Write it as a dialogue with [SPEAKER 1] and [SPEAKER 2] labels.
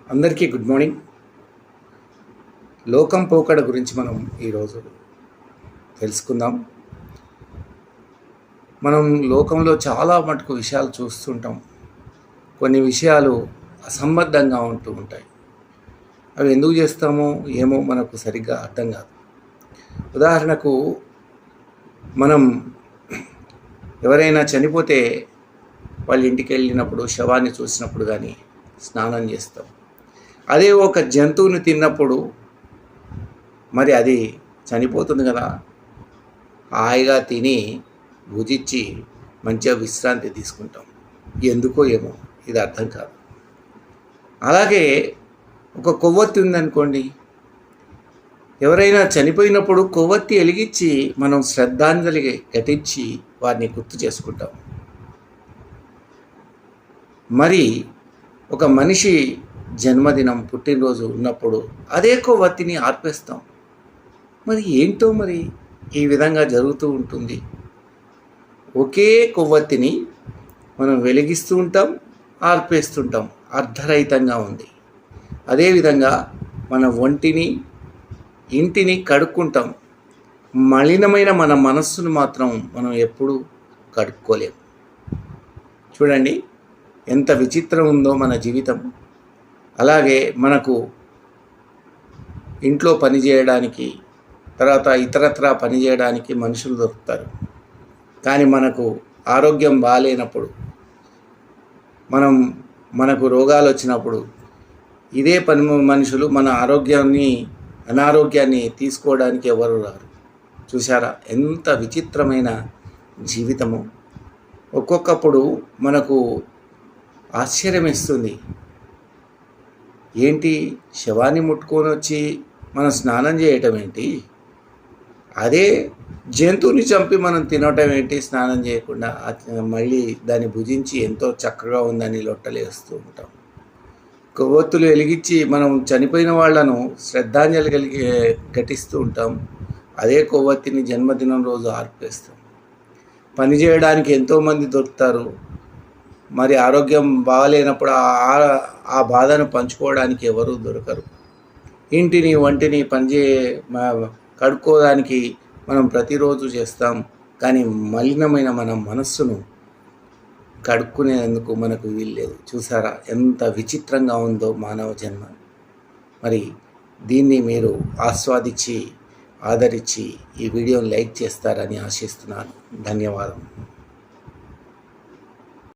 [SPEAKER 1] అందరికీ good morning. లోకం పోకడ గురించి మనం ఈరోజు తెలుసుకుందాం. మనం లోకంలో చాలా మటుకు విషయాలు చూస్తుంటాం. కొన్ని విషయాలు అసంబద్ధంగా ఉంటూ ఉంటాయి. అవి ఎందుకు చేస్తామో ఏమో మనకు సరిగ్గా అర్థం కాదు. ఉదాహరణకు, మనం ఎవరైనా చనిపోతే వాళ్ళ ఇంటికి వెళ్ళినప్పుడు, శవాన్ని చూసినప్పుడు కానీ స్నానం చేస్తాం. అదే ఒక జంతువుని తిన్నప్పుడు మరి అది చనిపోతుంది కదా, హాయిగా తిని భుజించి మంచిగా విశ్రాంతి తీసుకుంటాం. ఎందుకో ఏమో ఇది అర్థం కాదు. అలాగే ఒక కొవ్వొత్తి ఉందనుకోండి, ఎవరైనా చనిపోయినప్పుడు కొవ్వొత్తి వెలిగించి మనం శ్రద్ధాంజలి ఘటించి వారిని గుర్తు చేసుకుంటాం. మరి ఒక మనిషి జన్మదినం, పుట్టినరోజు ఉన్నప్పుడు అదే కొవ్వొత్తిని ఆర్పేస్తాం. మరి ఏంటో మరి ఈ విధంగా జరుగుతూ ఉంటుంది. ఒకే కొవ్వొత్తిని మనం వెలిగిస్తూ ఉంటాం, ఆర్పేస్తుంటాం. అర్ధరహితంగా ఉంది. అదేవిధంగా మన ఒంటిని, ఇంటిని కడుక్కుంటాం. మలినమైన మన మనస్సును మాత్రం మనం ఎప్పుడూ కడుక్కోలేము. చూడండి ఎంత విచిత్రం ఉందో మన జీవితం. అలాగే మనకు ఇంట్లో పని చేయడానికి, తర్వాత ఇతరత్రా పని చేయడానికి మనుషులు దొరుకుతారు. కానీ మనకు ఆరోగ్యం బాగాలేనప్పుడు, మనకు రోగాలు వచ్చినప్పుడు ఇదే పని మనుషులు మన అనారోగ్యాన్ని తీసుకోవడానికి ఎవరు రారు. చూసారా ఎంత విచిత్రమైన జీవితము. ఒక్కొక్కప్పుడు మనకు ఆశ్చర్యం ఇస్తుంది. ఏంటి, శవాన్ని ముట్టుకొని వచ్చి మనం స్నానం చేయటం ఏంటి, అదే జంతువుని చంపి మనం తినటం ఏంటి స్నానం చేయకుండా, మళ్ళీ దాన్ని భుజించి ఎంతో చక్కగా ఉందని లొట్టలేస్తూ ఉంటాం. కొవ్వొత్తులు వెలిగించి మనం చనిపోయిన వాళ్లను శ్రద్ధాంజలి ఘటిస్తూ ఉంటాం. అదే కొవ్వొత్తిని జన్మదినం రోజు ఆర్పేస్తాం. పని చేయడానికి ఎంతోమంది దొరుకుతారు. మరి ఆరోగ్యం బాగాలేనప్పుడు ఆ బాధను పంచుకోవడానికి ఎవరు దొరకరు. ఇంటిని, వంటిని కడుక్కోవడానికి మనం ప్రతిరోజు చేస్తాం. కానీ మలినమైన మన మనస్సును కడుక్కునేందుకు మనకు వీల్లేదు. చూసారా ఎంత విచిత్రంగా ఉందో మానవ జన్మ. మరి దీన్ని మీరు ఆస్వాదించి, ఆదరించి ఈ వీడియోని లైక్ చేస్తారని ఆశిస్తున్నాను. ధన్యవాదం.